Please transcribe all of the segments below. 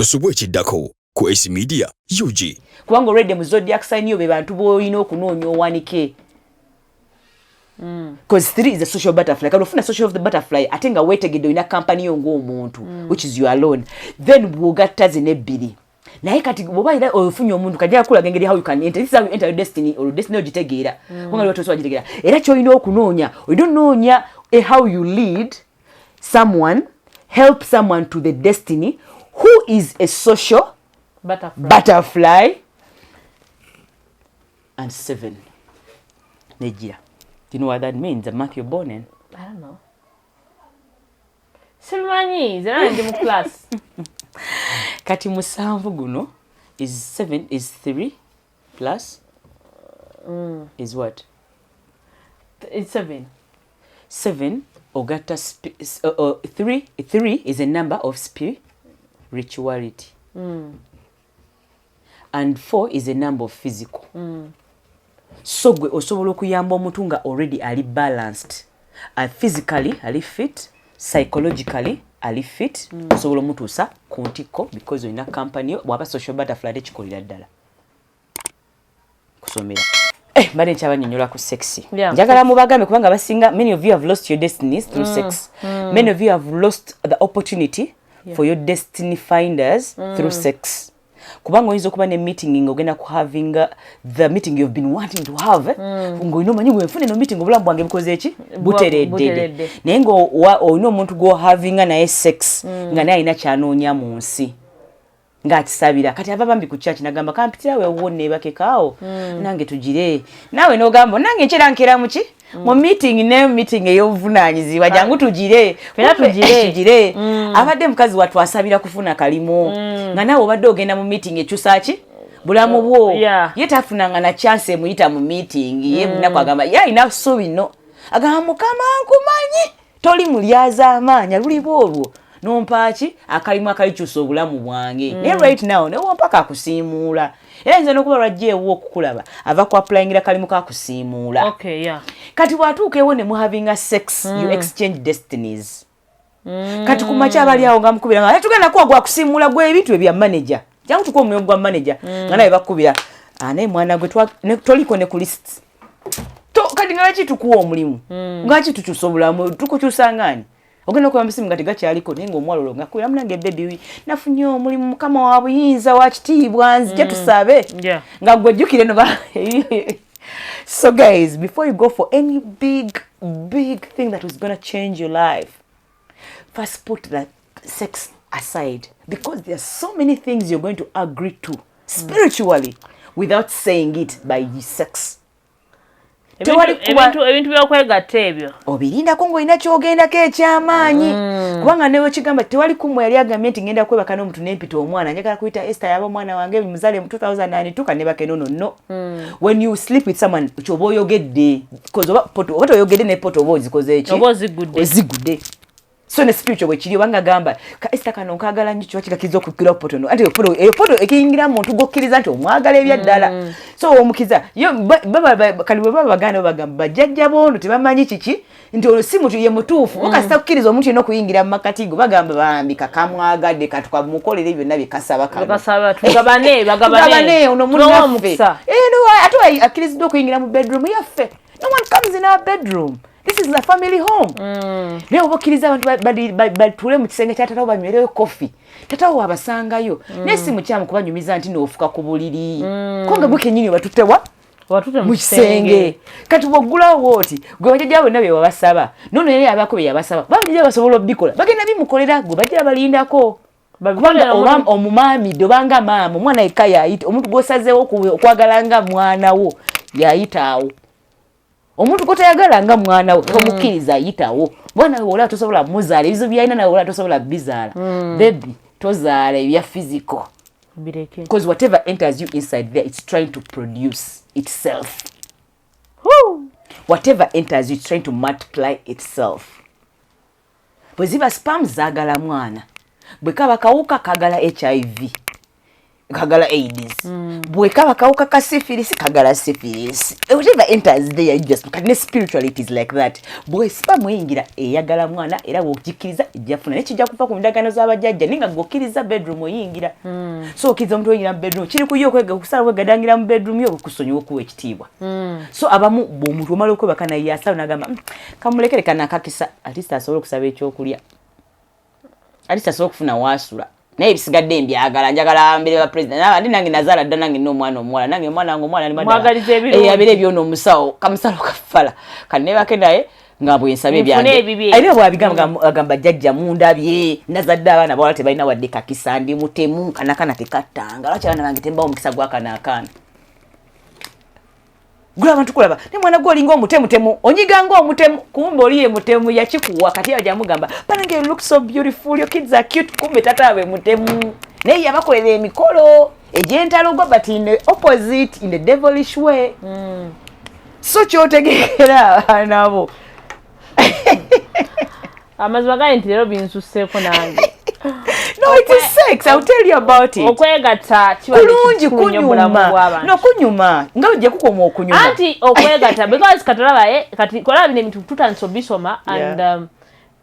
Tosobwe kiddako ku AC Media UG. Kubanga already mu zodiac sign yo be bantu boyina okunoonya owanike. Because 3 is a social butterfly. Kalo funa social of the butterfly atenga wetegedde ina company yo ng'omuntu which is you alone. Then bwogatta zine bbiri. Naye kati boba ira ofunye omuntu kajja kula gengeri how you can enter. This is how you enter your destiny or destiny ogitegeera. Kubanga lwatu so agitegeera. Era kyolina okunoonya. Oyinoonya how you lead someone, help someone to the destiny who is a social butterfly. And 7. Nejira. Do you know what that means? The month you're born in? I don't know. Simani, zena ndi mu class. Kati musanvu guno is 7 is 3 plus is what? It's 7. 7 ogata 3 is a number of spirituality. And 4 is a number of physical. So gwe osobola okuyamba omuntu nga already ali balanced. Physically ali fit, psychologically ali fit. Osobola omutuusa ku ntiko because olina company bwaba social butterfly tekikolera ddala. Kusomera. Mbadde nkyabanyonnyola ku sexy. Njagala mubagambe kubanga basinga many of you have lost your destinies through sex. Many of you have lost the opportunity for your destiny finders through sex. Kubanga oyinza okuba ne meeting ng'ogenda ku having the meeting you've been wanting to have. Ng'olina omanyi bw'enfuna eno meeting obulamu bwange bukoze eki? Buteredde. Naye ng'olina omuntu go having naye sex nga naye alina kyanoonya mu nsi. Ng'akisabira. Kati ava bambi ku church nagamba kampitira we wonne bakekaawo. Nange tugire. Naawe n'ogamba nange nkyera nkera muki? Mu meeting ne meeting ey'obuvunaanyizibwa jangu tugire. Fena tugire. Abadde mukazi watu asabira kufuna kalimo. Nga naawe obadde ogenda mu meeting ekyusa ki? Bulamu bwo. Ye tafunanga na chance emuyita mu meeting. Ye munaku agamba ye alina ssuubi nno. Agamba Mukama nkumanyi. Toli mulyaza amaanyi lulibo olwo. Nompaki akalimu akalikyusa obulamu bwange. Ne right now ne wompaka akusiimuula. Era nze n'okuba lwajjeewo okukulaba ava ku applyingira kalimu kakusiimuula. Okay, yeah. Kati bwatuuka ewo ne mu having a sex you exchange destinies. Kati ku makya abali awo nga mukubira nga tugenda kuwa gwa kusiimuula gwe ebintu ebya manager. Jangu tuko omuliro gwa manager nga naye bakubira. Naye mwana gwe toliko ne ku list. Kati nga laki tukuwa omulimu? Ngaki tukyusa obulamu tukukyusa ngani? Ogenda kwa msimu ngati gakyaliko naye ng'omwalolo nga kuira munange baby nafunye omulimu Mukama wa buyinza wa kitiibwa nzije tusabe nga gwejjukire no ba. So guys, before you go for any big thing that is going to change your life, first put that sex aside because there are so many things you're going to agree to spiritually without saying it by sex. Ebintu by'okwegatta ebyo obirindako ng'olina kyogendako ekyamaanyi kubanga newe kigamba tewali kumwe yali agambye nti ngenda kwebaka n'omuntu n'empita omwana njagala kuyita Esther yaba omwana wange muzale mu 2002 kanebake no. When you sleep with someone kyoba oyogedde because oba toyogedde ne poto oba ozikoze eki oba ozigudde. So ne spiritual bwe kiri wanga gamba ka Esther kano nkagala nnyo kiba kikakiza okukkira poto anti poto ekiyingira muntu gokkiriza nti omwagala ebyaddala. So omukiza yo kali bwe baganda bagamba jjajja bondo tebamanyi kiki nti olusimu tuye mutuufu okasita kukkiriza omuntu yena okuyingira mu makati go bagamba bambika kamwagadde katukamukolera byonna bikasaba bagabane ono munaffe ate akkiriziddwa okuyingira mu bedroom yaffe. No one comes in our bedroom. This is a family home. Leo bokiriza abantu batule mu kisenge kya tatawo banywereyo coffee. Tatawo abasangayo. Nesi mukyamu kubanyumiza nti n'ofuka ku buliri. Konga gwe kenyini watute mu kisenge. Kati bogulawo woti gwe bajja bonna be babasaba. Nono yeye abakobe yabasaba. Babijja basobola obikola. Bagenda bimukolera gwe bajja balindako. Kubanga omumami dobanga maama omwana ekaya ayita omuntu gosazeewo okwagalanga mwana wo yayitaawo. Omuntu kotayagala nga mwana we tomukiriza ayitawo. Mwana we wala tosobola muzaala ebizo byalina nawe wala tosobola bizaala. Baby tozaala ebya physical. Because whatever enters you inside there it's trying to produce itself. Whatever enters you it's trying to multiply itself. Bwe ziba sperm zaagala mwana bwe kaba kawuka kagala HIV. kagala AIDS. Bwe kaba kawuka ka syphilis kagala syphilis. Whatever enters there just kadne spiritually it is like that. Bwe sipa mwingira eyagala mwana era wokikiriza ejafuna nekijja kufa ku ndagano z'abajjajja ninga gokiriza bedroom oyingira. So kiza omuntu oyingira mu bedroom kiri kuyo kwega kusala kwegadangira mu bedroom yo kusonyiwa okuwa ekitiibwa. So abamu omuntu omala okwebaka naye yasaba nagamba kamulekere kana kakisa at least asobola okusaba ekyokulya. At least asobola okufuna waasula. Naye bisigadde mbyagala njagala mbere ba president nabandi nange nazala dda nange n'omwana omuwala nange mwana wange omwana alimadde mwagalize abere ebyono omusawo kamusalo kafala kane bakendaye nga bwe nsabe ebyange ayina bwabigamba agamba jjajja mundabye nazadde abaana bawala tebalina wadde kakisa ndi mutemu kanakana tekattanga lwaki abaana bange tembawo omukisa gwakanaakaana gula abantu kulaba ne mwana gwe olinga omutemu onyiganga omutemu kumbe oliye mutemu yakikuwa kati aja mugamba banange you look so beautiful your kids are cute kumbe tata abe mutemu naye yabakolera emikolo egyentalo gwa but in the opposite in the devilish way so kyotegeera nabo amazima gaye nti leero binsuseeko nange. No, it is sex. I'll tell you about it. Okwegata kibalungi kunyuma. No kunyuma. Nga ujja kukoma okunyuma. Anti okwegata because katalabaye kati kola bine bintu tutandise bisoma and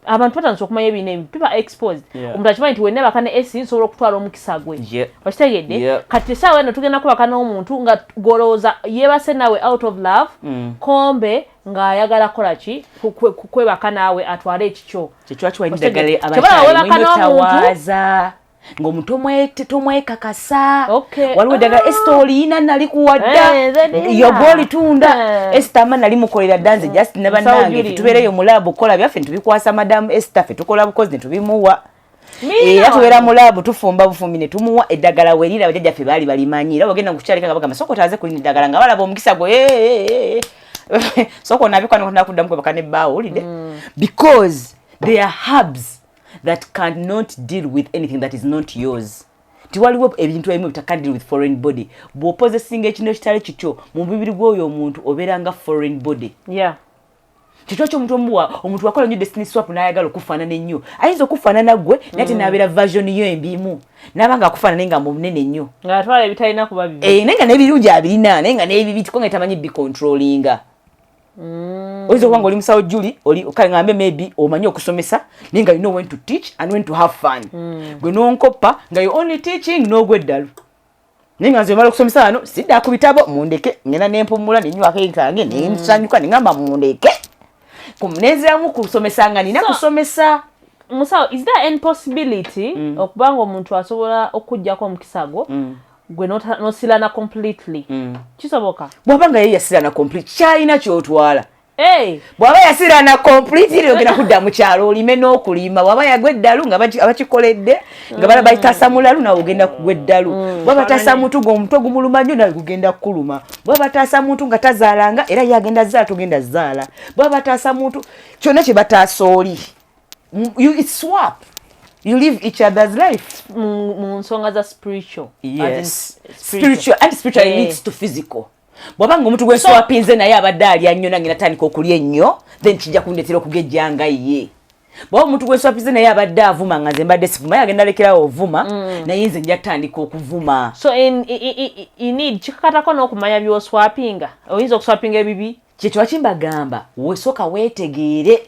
abantu batandise okumanya ebine people are exposed. Omuntu akimanyi nti wenna bakane esi nsobola okutwala omukisa gwe. Okitegedde kati sawa eno tugenda kubaka n'omuntu nga golooza yebase nawe out of love kombe nga ayagala kola ki kwebaka nawe atwale ekikyo kyekyo wayindagale abatawaza ng'omuntu tomwekakasa waliwo ddagala esitoliina nali kuwadda yogoli tunda esitama nali mukolera danze just ne bannange tubeereyo mu laabu kola byaffe tubikwasa madamu esita ffe tukola bukozi ne tubimuwa era tubeera mu laabu tufumba bufumbi ne tumuwa eddagala werira abajjajja ffe baali balimanyi era bagenda mu kukyalika nga bagamba soko taze kulina eddagala nga balaba omukisa gwe soko nabikwana nakuddamu kwebaka nebbaawo olide because they are herbs that cannot deal with anything that is not yours. Tiwaliwo ebintu ebimu bitaka deal with foreign body. Bw'opozesinga ekintu ekitali kikyo mu mubiri gw'oyo omuntu obeeranga foreign body. Kikyo ky'omuntu omuntu wakola nnyo destiny swap n'ayagala okufaanana ennyo. Ayinza okufaanana gwe naye ate n'abeera version yo embimu. N'aba nga akufaanana nga mu munene nnyo. Ng'atwala ebitalina kuba bibi. Naye nga n'ebirungi abirina naye nga n'ebibi tiko nga tamanyi bicontrollinga. Oyinza okuba nga oli Musawo Julie oli kale ngambe maybe omanyi okusomesa naye nga you know when to teach and when to have fun. Gwe n'onkoppa nga you only teaching n'ogwa eddalu. Naye nga nze mala okusomesa wano sidda ku bitabo mundeke ngenda n'empumula n'enywako enkange n'ensanyuka ne ngamba mundeke. Kumunezeramu kusomesa nga nina kusomesa. Musawo, is there any possibility okubanga omuntu asobola okujjako omukisa gwo gwe nosilana completely kisoboka bwabanga ye yasirana complete kyalina kyotwala bwaba yasirana completely ogenda kudda mu kyalo olime n'okulima bwaba yagwa eddalu nga abakikoledde nga bala bayitasa mulalu nawe ogenda kugwa eddalu bwaba taasa muntu g'omutwe gumuluma nnyo nawe gugenda kuluma bwaba taasa muntu nga tazaalanga era ye agenda zaala togenda zaala bwaba taasa muntu kyonna kye bataasa oli it's swap. You live each other's life. Nsonga za spiritual. Yes. Spiritual and spiritual leads to physical. Bwabanga omuntu gwe swapinze naye abadde alya nnyo nange natandika okulya ennyo then kijja kundetera okugejjanga ye. Bwaba omuntu gwe swapinze naye abadde avuma nga nze mbadde sivuma yagenda lekerawo ovuma naye nze nja tandika okuvuma. So in need kikakatako n'okumanya by'oswapinga. Oyinza okuswapinga ebibi. Kyekyo wakimbagamba weesooka weetegeere.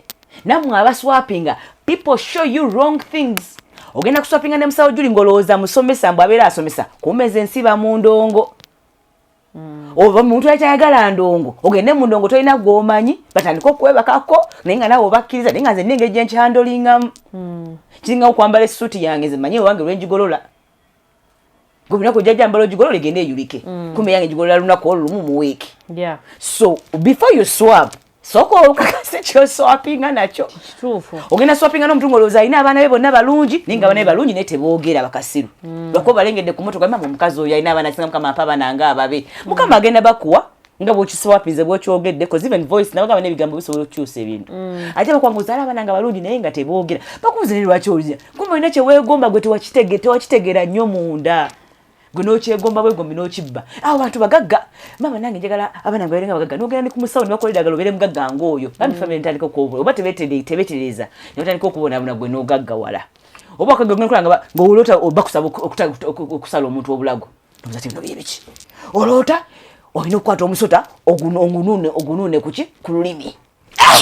Namwe abaswapinga people show you wrong things. Ogenda kuswapinga ne Musawo Julie ngolooza musomesa mbw abeera asomesa kumeza ensiba mu ndongo. Oba omuntu akyayagala ndongo ogende mu ndongo tolina gw'omanyi batandika okwebakako naye nga nawe obakkiriza naye nga nze nnengeri gye nkyandolingamu. Kiringa okwambala essuuti yange nze mmanyi owange lw'enjigolola. Gwe lunaku ojja jambala ogigolola egende eyulike. Kumbe yange gigolola lunaku olumu mu weeki. So before you swap soko okakase kyo swapinga nakyo kituufu ogenda swapinga n'omuntu ng'olowooza alina abaana be bonna balungi naye nga abaana be balungi naye teboogera bakasiru lwakuba balengedde ku motoka mama omukazi oyo alina abaana asinga mukama apa abaana nga ababe mukama agenda bakuwa nga bw'okiswapinze bw'okyogedde cause even voice nabo gaba n'ebigambo bisobola okukyusa ebintu ate bakwanguza ala abaana nga balungi naye nga teboogera bakubuuza ne lwaki olya kumbe olina kye weegomba gwe tewakitegeera nnyo munda gwe n'okyegomba bwegombi n'okibba abantu bagagga mama nange njagala abaana nga babeerenga bagagga n'ogenda ne ku musawo ne bakola eddagala obeere mugagga ng'oyo bambi famire ntandika okubona oba tebeetereza ne batandika okubonaabona gwe n'ogaggawala oba akaganga kulanga ng'olota obakusaba okusala omuntu obulago nzati bino biki olota olina okukwata omusota ogunune kuki ku lulimi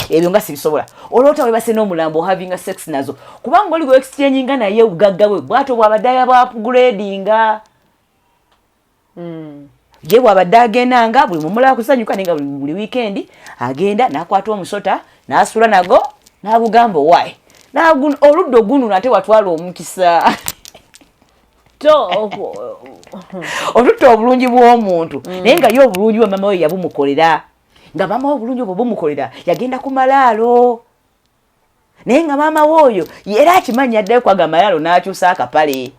ebyo nga sibisobola olota webase n'omulambo having sex nazo kubanga oli gwe exchange nga naye obugagga bwe bwato bwabadaya bwa upgradinga je bwabadde agendanga buli mumulala kusanyuka nenga buli weekend agenda nakwata omusota nasula nago nabugamba why oluddo gunu nate watwala omukisa olutta obulungi bw'omuntu naye nga ye obulungi bwa mama we yabumukolera nga mama we obulungi obwo bumukolera yagenda ku malaalo naye nga mama we oyo era akimanya addayo kwaga malaalo n'akyusa akapale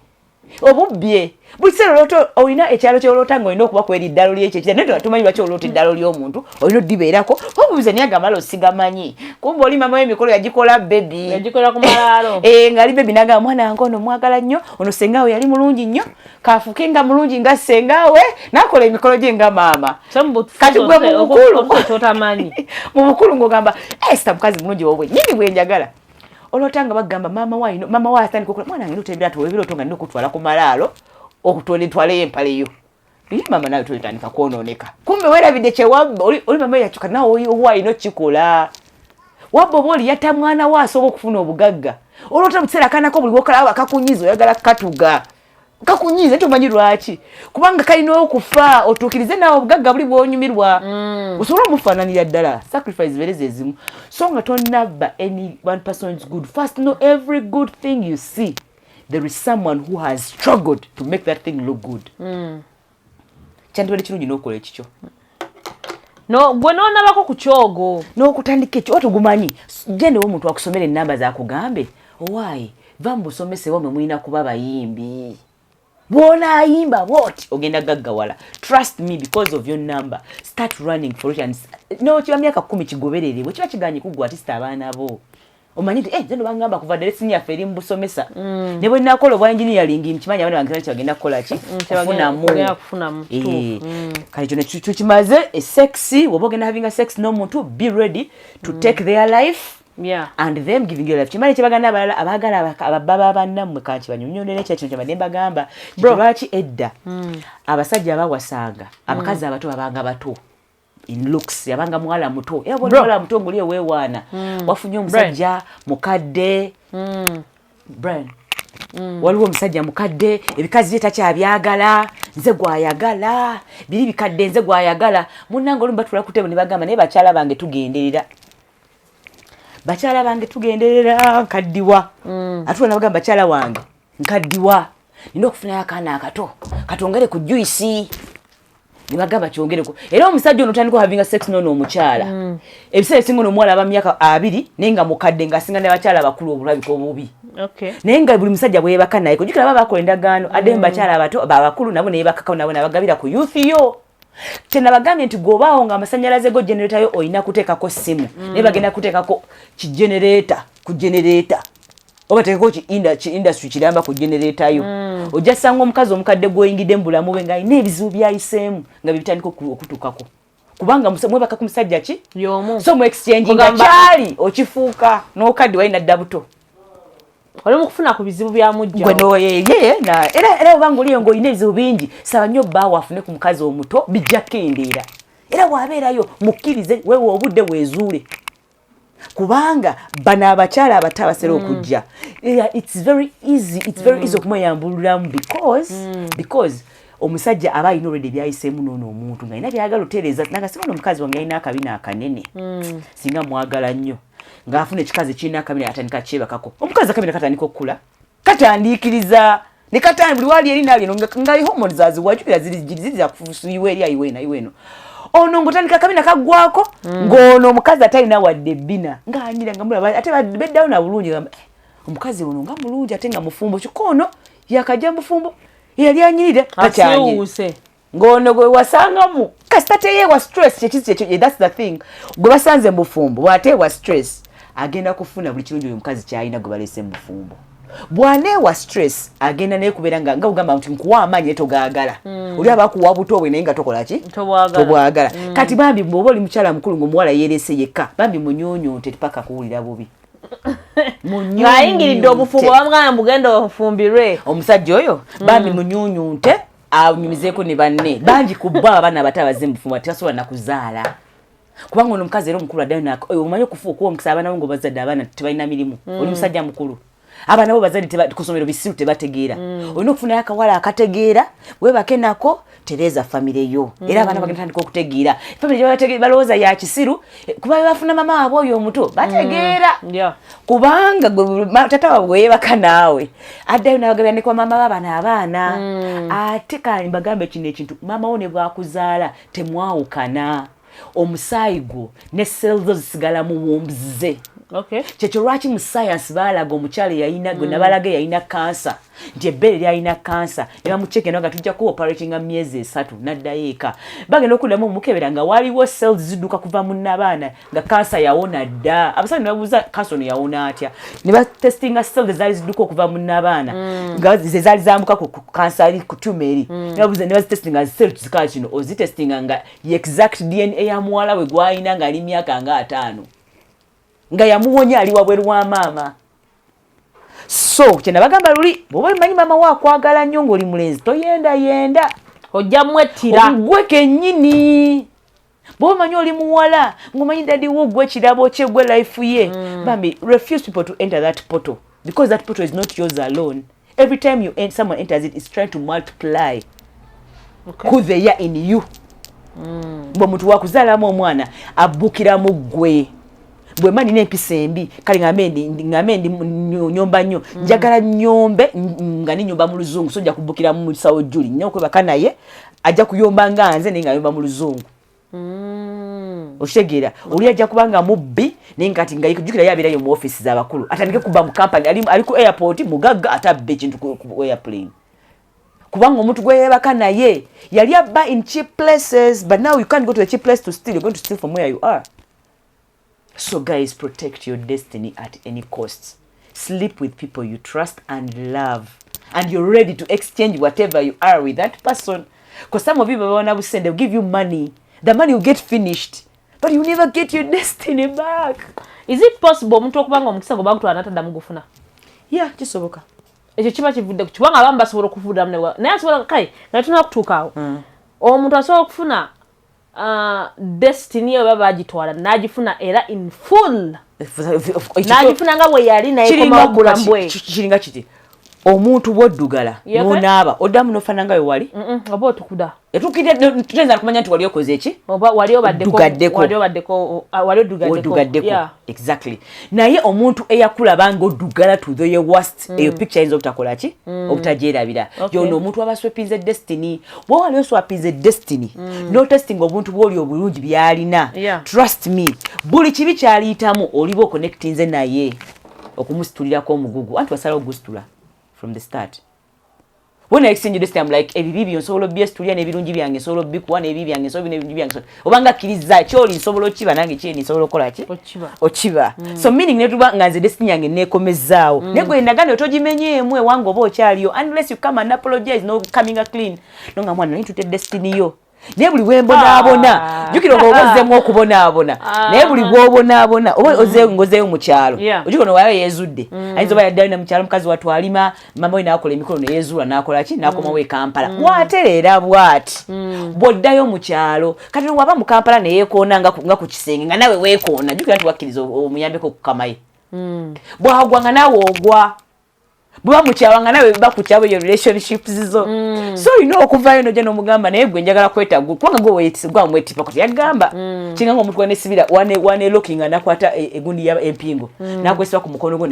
obubbye buli kiseera olota olina ekyalo kyolota nga olina okuba kweri eddalo lyekyo ekira naye tumanyi lwaki olota eddalo ly'omuntu olina oddibeerako obuuza naye agamala osigamanyi kumba oli mama w'emikolo yagikola bebi yagikola ku malaalo ng'ali bebi nagamba mwana wange ono mwagala nnyo ono sengaawe yali mulungi nnyo kafuuke nga mulungi nga sengaawe nakola emikolo gye nga maama kati gwe mu bukulu mu bukulu ng'ogamba sita mukazi mulungi wobwe nyini bwe njagala olota nga bagamba mama wa atandika okukola mwana wange notebiratu ebirooto nga nina okutwala ku malaalo okutwale empale yo ye mama nawe tolitandika kwonooneka kumbe weerabidde kyewabba oli mama yakyuka nawe owalina okikola wabba oba oli yatta mwana we asobola okufuna obugagga olota mu kiseera kanako buli wokalaba kakunyiza oyagala katuga kakunyiza tomanyi lwaki kubanga kalina okufa otuukirize nawe obugagga buli bwonyumirwa osobola omufaananira ddala sacrifice zibeereza ezimu so nga tonabba any one person's good first know every good thing you see there is someone who has struggled to make that thing look good kyandibadde kirungi n'okola ekikyo gwe noonabako ku kyogo n'okutandika ekyo otugumanyi gyendewo omuntu akusomera ennamba zakugambe owaayi va mu busomese wamwe mulina kuba bayimbi bw'onaayimba bwoti ogenda gaggawala trust me because of your number start running for it and kiba myaka 10 kigoberere bwe kiba kiganye kuggwa atisita abaana bo omanyi nti zeno bangamba kuva ddala esini yaffe eri mu busomesa ne bwe nnakola obwa engineering nkimanyi abaana bange kyebagenda kukola ki kufunamu kale kyo nekyo kimaze esexy woba ogenda having sex n'omuntu be ready to take their life and them giving you life kimanyi kyebaganda abalala abaagala ababba bannammwe kanki banyonyolera ekyo kino kyabadde mbagamba lwaki edda abasajja abawasanga abakazi abato babanga bato in looks yabanga mwala muto era bwona mwala muto nguli eweewaana wafunye omusajja mukadde brain waliwo omusajja mukadde ebikazi bye takyabyagala nze gwayagala biri bikadde nze gwayagala munnange olumu batula ku tebo ne bagamba naye bakyala bange tugenderera nkaddiwa atula nabagamba bakyala wange nkaddiwa nina okufunayo akaana akato katongere ku juisi nibagamba kyongereko era omusajja ono tandika having sex nono omukyala ebiseera ebisinga n'omuwala aba myaka 2 naye nga mukadde ng'asinga n'abakyala abakulu obulabiko obubi naye nga buli musajja bweyebaka naye kujjukira baba bakola endagaano ate mu bakyala abato abakulu nabo neyebakako nabo nabagabira ku youth yo kyenabagambye nti gw'obaawo ng'amasannyalaze go generata yo olina kuteekako simu naye bagenda kuteekako kigenereeta ku genereeta oba teekako ki industry kiramba ku genereeta yo ojja sanga omukazi omukadde gw'oyingidde mu bulamu bwe ng'alina ebizibu byayiseemu nga bibitandika okutuukako kubanga mwebaka ku musajja ki so mu exchange nga kyali okifuuka n'okadde walina dda buto oli mukufuna ku bizibu bya mujja era obanga oliyo ng'olina ebizibu bingi saba nnyo bbaawo afune ku mukazi omuto bijja kendeera era bw'abeerayo mukkirize weewe obudde weezuule kubanga bano abakyala abato abaseera okujja it's very easy okumweyambululamu because omusajja aba alina olwedde ebyayiseemu noono omuntu ng'alina byagala otereeza nanga singa omukazi wange alina akabina akanene singa mwagala nnyo ng'afuna ekikazi kirina akabina atandika kyebakako omukazi akabina katandika okukula katandiikiriza ne buli wali eri nalyo nga hormones zaziwajulira ziri zakufuusiyiwa eri ayiweeno ono ng'otandika akabina kaggwako ng'ono omukazi atalina wadde ebbina ng'anyira nga mulaba ate beddawo na bulungi gamba omukazi ono nga mulungi ate nga mufumbo kikono yakajja mufumbo yali anyirire asiwuuse ng'ono gwe wasangamu kasita teyeewa stress kyekyo that's the thing gwe basanze mufumbo bw'ateewa stress agenda kufuna buli kirungi oyo omukazi kyalina gwe baleese mu bufumbo bw'aneewa stress agenda naye kubeera nga ugamba nti nkuwa amaanyi togaagala oli abakuwa buto bwe naye nga tokola ki tobwagala kati bambi bw'oba oli mukyala mukulu ng'omuwala yeerese yekka bambi munyonyote paka kuwulira bubi ng'ayingiridde obufumbo bamugamba bugenda ofumbirwe omusajja oyo bambi munyunyunte anyumizeeko ne banne bangi ku bo abaana abato abazze mu bufumbo tebasobola nakuzaala kubanga ono omukazi era omukulu addayo omanyi okufuuka omukisa abaana bo ng'obazadde abaana tebalina mirimu oli musajja mukulu abaana bo bazadde ku ssomero bisiru tebategeera olina okufunayo akawala akategeera webake nako tereza famire yo era abaana bagenda tandika okutegeera famire balowooza ya kisiru kuba bafuna mama waabwe oyo omuto bategeera kubanga tata waabwe weyebaka naawe addayo nabagabira ne kwa mama baabana abaana ate kani bagambe kino ekintu mama wo ne bwakuzaala temwawukana omusaayi gwo ne cells zo zisigala mu wombuze kyekyo lwaki mu science baalaga omukyala yayina gonna balaga yayina kansa nti ebbeere lyalina kansa ne bamukyeka nga tujja ku operatinga myezi 3 n'addayo eka bagenda okuddamu omukebera nga waliwo cells zidduka kuva mu nnabaana nga kansa yawona dda abasajja ne babuuza kansa ono yawona atya ne batestinga cells ezaali zidduka okuva mu nnabaana nga zezaali zambuka ku kansa ku tumor eri ne babuuza ne bazitestinga cells zikala kino ozitestinga nga exact DNA ya muwala we gwalina ng'ali myaka nga 5 nga yamuwonya ali wabweru wa maama so kyena bagamba luli bwoba manyi mama wa kwagala nnyo ng'oli mulenzi toyenda ojja mwettira gwe kennyini bwoba manyi oli muwala ng'omanyi dadi wo gwe kirabo kye gwe life ye bambi refuse people to enter that portal because that portal is not yours alone every time someone enters it, it's trying to multiply who they are in you bw'omuntu wakuzaalamu omwana abbukiramu gwe bwe mani n'empisa embi kale ngamendi nyomba nnyo njagala nyombe nga ninyomba mu luzungu so nja kubbukira mu Musawo Julie nnyo kwebaka naye ajja kuyomba nga nze naye nga yomba mu luzungu oshegera oli ajja kubanga mubbi naye ngati nga yikujukira yabeerayo mu office z'abakulu atandike kuba mu company ali ku airport mugagga atabbe ekintu ku airplane kubanga omuntu gwe yebaka naye yali abba in cheap places but now you can't go to a cheap place to steal, you're going to steal from where you are. So guys, protect your destiny at any cost. Sleep with people you trust and love. And you're ready to exchange whatever you are with that person. Because some of you, they'll give you money. The money will get finished. But you never get your destiny back. Is it possible omuntu okubanga omukisa go bantu anatadda mugufuna? Yeah, kisoboka. Ekyo kiba kivudde ku kubanga abamu basobola okufuda mune. Naye asobola kai, nga tuna kutuukaawo. Omuntu asobola okufuna destiny yo baba agitwala n'agifuna era in full n'agifuna nga bwe yali naye koma ogulambwe kiringa kiti omuntu bwoddugala n'onaaba oddamu n'ofaana nga we wali oba otukuda etukidde tutenza kumanya nti wali okoze eki oba wali obaddeko exactly naye omuntu eyakulaba nga oddugala to the worst eyo picture yinza obutakola ki obutagyerabira yono omuntu aba swapinze destiny bwe wali oswapinze destiny no testing obuntu bw'oli obulungi byalina trust me buli kibi kyaliyitamu oliba oconnectinze naye okumusitulirako omugugu anti wasala ogusitula from the start. When I exchange this time, I'm like, ebibi nsobola byesitulya n'ebirungi byange nsobola bikuwa n'ebibi byange nsobola n'ebirungi byange obanga kiriza kyoli nsobola okiba nange kyeni nsobola okola ki okiba so meaning netuba nga nze destiny yange nekomezaawo negwe ndagane otogimenyeemu ewange oba okyaliyo unless you come and apologize no coming clean nonga mwana nitute destiny yo naye buli wembonaabona jukira oba ozeemu okubonaabona naye buli bw'obonaabona oba ngozeeyo mu kyalo ojukira ono wayo yeezudde ayinza oba yaddayo na mu kyalo mukazi watwalima mama we n'akola emikolo ne yeezuula n'akola ki n'akomawo e Kampala bw'atereera bw'ati bw'oddayo mu kyalo kati waba mu Kampala ne yeekoona nga ku kisenge nga nawe weekoona jukira nti wakkiriza omuyambeko okukamaye bw'agwa nga naawe ogwa bwa mukyawanga nawe bakukyabo your relationships zo so you know okuvayo no jeno mugamba naye gwe njagala kwetagwa kubanga gwe weyitisigwa mwetipa kuti yagamba kinga omuntu wane sibira wane looking anakwata egundi ya empingo nakwesiba ku mukono gwe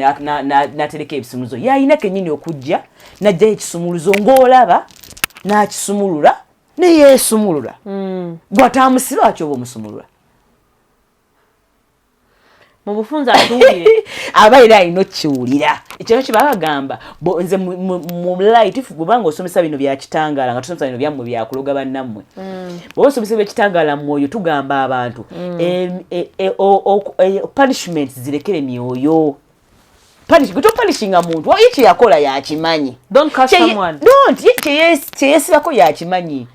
natereka ebisumuluzo yayina kenyini okujja najja ekisumuluzo ng'olaba n'akisumulula ne yeesumulula gwatamusiba kyoba omusumulula mu bufunza atuulire abaira ino kiwulira ekyo kibagamba nze mu light kubanga osomesa bino bya kitangala nga tusomesa bino byammwe byakuloga bannammwe bwe osomesa by'ekitangala mwoyo tugamba abantu punishments zirekere myoyo punishing muntu iki yakola yakimanyi don't catch someone kyeyesibako yakimanyi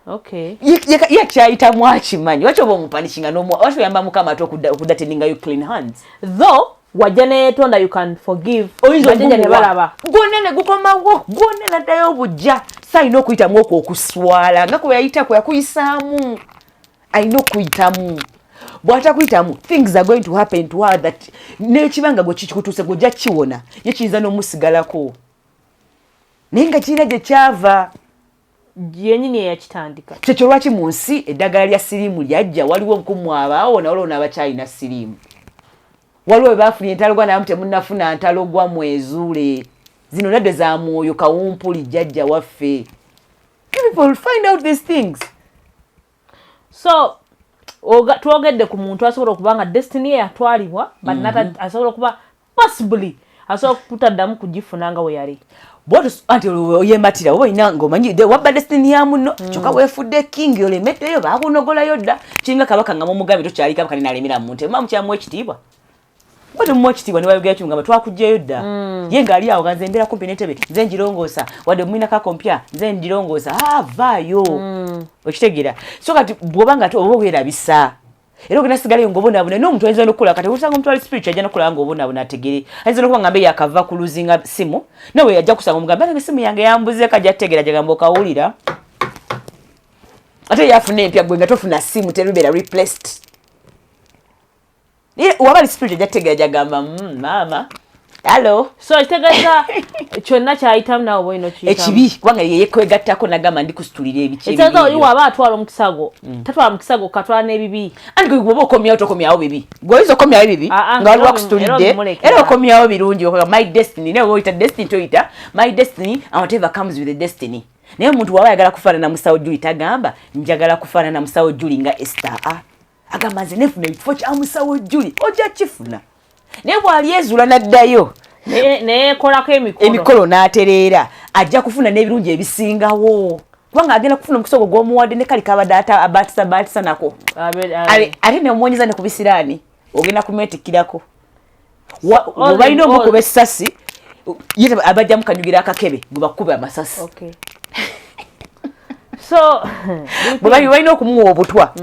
okay yakyayitamu akimanyi waki oba omupanishinga waki oyamba mukama ate okudateningayo clean hands though wajja neyetonda you can forgive bajja ne balaba gwonene gukomawo gwonene ddayo obujja sayina okuyitamu okwo okuswala nga kwe yayita kwe yakuyisaamu ayina okuyitamu bw'atakuyitamu things are going to happen to her that n'ekibanga gwe kikutuuse gwojja kiwona ye kiyinza n'omusigalako naye nga kirina gye kyava yenyini eyakitandika kyekyo lwaki mu nsi eddagala lya siriimu lyajja waliwo nkumu abaawo nawaliwo n'abakyalina siriimu waliwo bebafunye entalogwa namu temunnafuna ntalogwa mwezuule zino nadde za mwoyo kawumpuli jjajja waffe people find out these things so twogedde ku muntu asobola okuba nga destiny ye yatwalibwa but asobola okuba possibly asobola kutaddamu kugifuna nga we yali anti oyembatira oba olina ng'omanyi wabba destiny ya muno kyokka weefudde king olemetteyo baakunogolayo dda kiringa kabaka nga mumugambe tokyali kabaka ninalemera mu ntebe mukyamu ekitiibwa bwete mumuwa ekitiibwa ne bayogera kyungamba twakugjeyo dda ye ng'ali awo nga nze mbeera kumpi n'entebe nze njirongoosa wadde mumina kakompya nze njirongoosa vaayo okitegeera so kati bw'oba nga oba weerabisa era ogenda sigalayo ng'obonaabona n'omuntu ayinza n'okula kati osanga omuntu ali spiritual ajja n'okulaba ng'obonaabona ategere ayinza n'okuba nga mbe yakava ku luzinga simu nawe yajja kusanga omugambe ate esimu yange yambuzeeko ajja tegeera jagamba okawulira ate yafuna empya gwe nga tofuna simu terubeera replaced waba ali spiritual ajja tegeera jagamba maama hello so kitegeeza kyonna kyayitamu nawe oba olina okiyitamu ekibi kubanga yekwegattako nagamba ndi kusitulira ebiki ekitegeeza oli waaba atwala omukisa gwo tatwala mukisa gwo katwala n'ebibi anti gwe okomyawo tokomyawo bibi gweoyinza okomyawo ebibi nga waliwo akusitulidde era okomyawo birungi my destiny naye oyita destiny toyita my destiny and whatever comes with the destiny naye omuntu waba ayagala kufaanana Musawo Julie tagamba njagala kufaanana Musawo Julie nga Esther agamba nze nefuna ekifo kya Musawo Julie ojja kifuna naye bw'ali ezuula n'addayo neyekolako emikolo n'atereera ajja kufuna n'ebirungi ebisingawo kubanga agenda kufuna omukisa ogwo gw'omuwadde ne kali kabadde abaatisa nako ate neomwonyeza ne ku bisiraani ogenda kumwetikkirako bwe balina omukuba essasi abajjamu kanyugira akakebe gwe bakuba amasasi so bwe balina okumuwa obutwa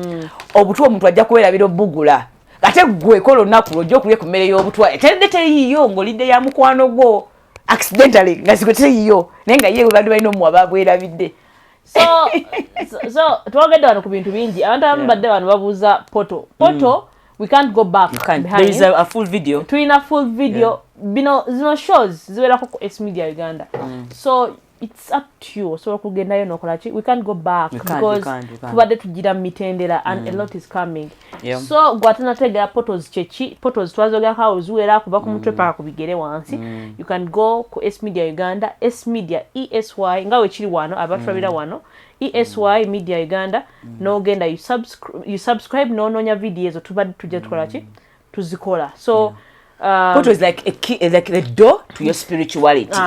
omuntu ajja kubeerabira obbugula ate gwe kola olunaku lwojja okulya ku mmere y'obutwa etende teyiyo ng'olidde ya mukwano gwo accidentally nga zigwe teyiyo naye nga ye bwe balina omuwa babwerabidde so twogedde wano ku bintu bingi abantu abamu badde wano babuuza poto we can't go back behind. There is a full video tulina full video zino shows ziwerako ku S Media Uganda so it's up to you osobola kugendayo nokola ki we can't go back because tubadde tugira mitendera and a lot is coming so gwatanategera photos twazogako ziwera kuva ku mutwe paka kubigere wansi you can go ku S Media Uganda S Media ESY ngawe kiri wano abatulabira wano ESY Media Uganda nogenda you subscribe nononya video ezo tubadde tujja tukola ki tuzikola so Photo is like a key, like the door to your spirituality.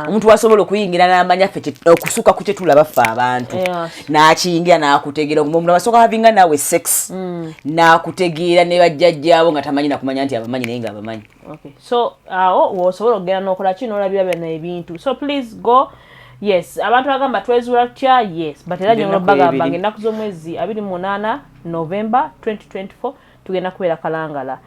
Omuntu wasobola okuyingira n'amanya ffe okusuka ku kye tulaba ffe abantu. N'akiyingira n'akutegeera omuntu abasoka havinga nawe sex. N'akutegeera ne bajjajjaabo nga tamanyi nakumanya nti abamanyi naye nga abamanyi. Okay. So osobola okugenda n'okola ki n'olabira bino ebintu. So please go. Yes, abantu bagamba twezuula tutya yes, but era nyo bagamba ennaku z'omwezi 28 November 2024 tugenda kubeera Kalangala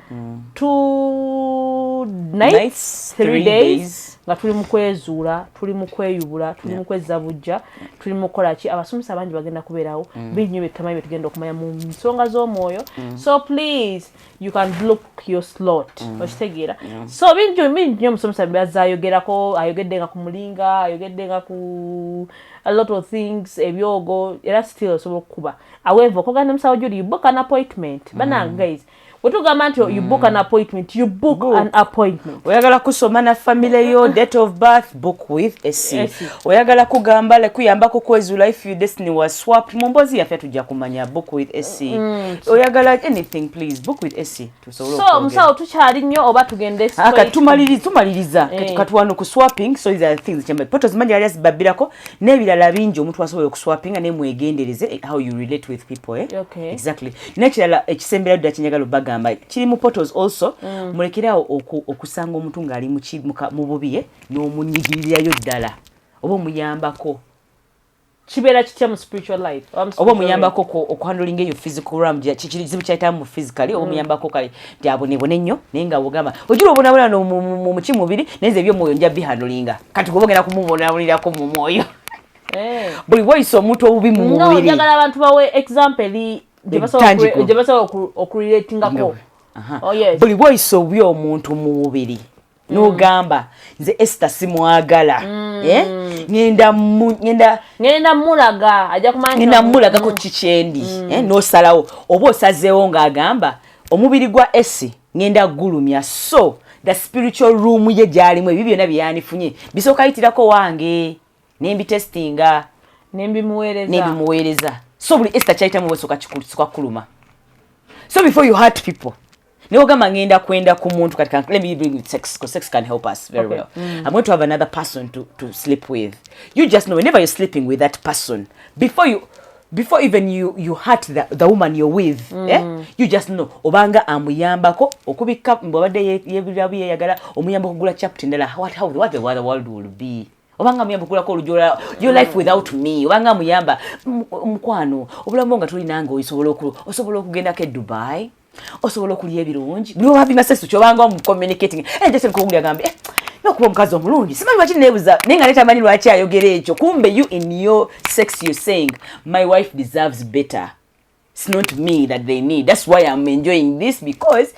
2 nights 3 days nga tuli mu kwezuula tuli mu kweyubula tuli mu kwezabujja tuli mu kola ki abasomesa bangi bagenda kubeerawo binyo betamayi betugenda okumanya mu nsonga z'omwoyo so please you can look your slot okitegeera so binyo omusomesa byazaayogerako ayogedde nga ku mulinga ayogedde nga ku a lot of things ebyogo era still osobola okukuba however okugenda Musawo Julie you book an appointment bananga guys wetugamba nti you book an appointment you book an appointment oyagala kusoma na family yo date of birth book with SC oyagala kugamba le kuyambako kwezuula if your destiny was swapped mumbozi yaffe tujja kumanya book with SC oyagala anything please book with SC so Musawo tukyali nnyo oba tugende tumaliriza katuwano ku swapping so these are things chamber photos manje alias babirako n'ebirala bingi omuntu asobola okuswappinga ne mwegendereze how you relate with people okay. Exactly n'ekirala ekisembera dda kinyagalo baga kiri mu photos also mulekerawo okusanga omuntu ng'ali mu bubiye n'omunyigirirayo ddala oba omuyambako Chibera kitya mu spiritual life. Obo muyambako okuhandling your physical realm kizibu kyayita mu physically obo muyambako kale tyabonebone nnyo naye nga bwogamba ojula obonabona mu kimubiri nenze ebyomwoyo nja bihandlinga kati kubogera kumubonabulirako mu mwoyo buli bwoyisa omuntu obubi mu mubiri njagala abantu bawe example gye basobola okurelatingako buli bwoyisa obubi omuntu mu mubiri n'ogamba nze Esther simwagala ngenda mulaga ajja kumanya ngenda mulagako kikyendi n'osalawo oba osazeewo ng'agamba omubiri gwa Esi ngenda gulumya so the spiritual room ye gyalimu ebyo byonna byanifunye bisooka yitirako wange nembitestinga nembimuweereza so buli Esther kyayitamu bwesooka kuluma so before you hurt people Neogama ngenda kwenda ku muntu katika let me bring with sex because sex can help us very well. I'm going to have another person to sleep with. You just know whenever you're sleeping with that person before even you hurt the woman you're with, you just know obanga amuyambako okubika mbabade yebirabu yagala omuyambako gula chapter ndala what the world will be. Obanga muyamba kula ko lujola your life without me. Obanga muyamba mkwano obulamu nga tuli nango osobola okugenda ke Dubai. Osobola okulya ebirungi buli having a sex kyobanga mu communicating just nkongulya gambe nokuba omukazi omulungi simanyi lwaki nebuza nenga leta manyi lwaki ayogera ekyo kumbe you in your sex you're saying my wife deserves better. It's not me that they need. That's why I'm enjoying this because